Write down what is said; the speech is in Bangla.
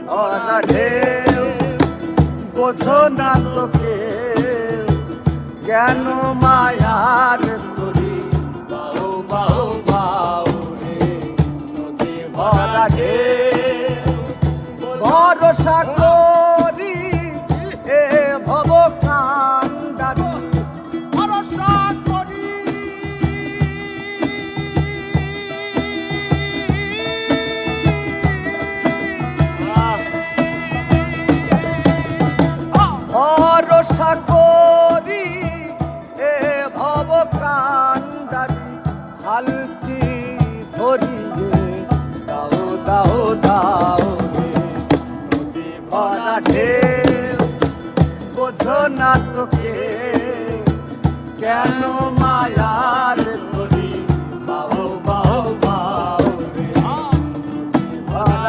ভরা ঢেউ বোঝো না তোকে কেন মায়ার তরি বাউ বাউ বাউ রে নদী ভরা ঢেউ ভরসা করি এ ভব কান্ডারি ভরসা করি ভরসা করি এ ভব কান্ডারি হালটি ধরিয়ে দাও দাও দাও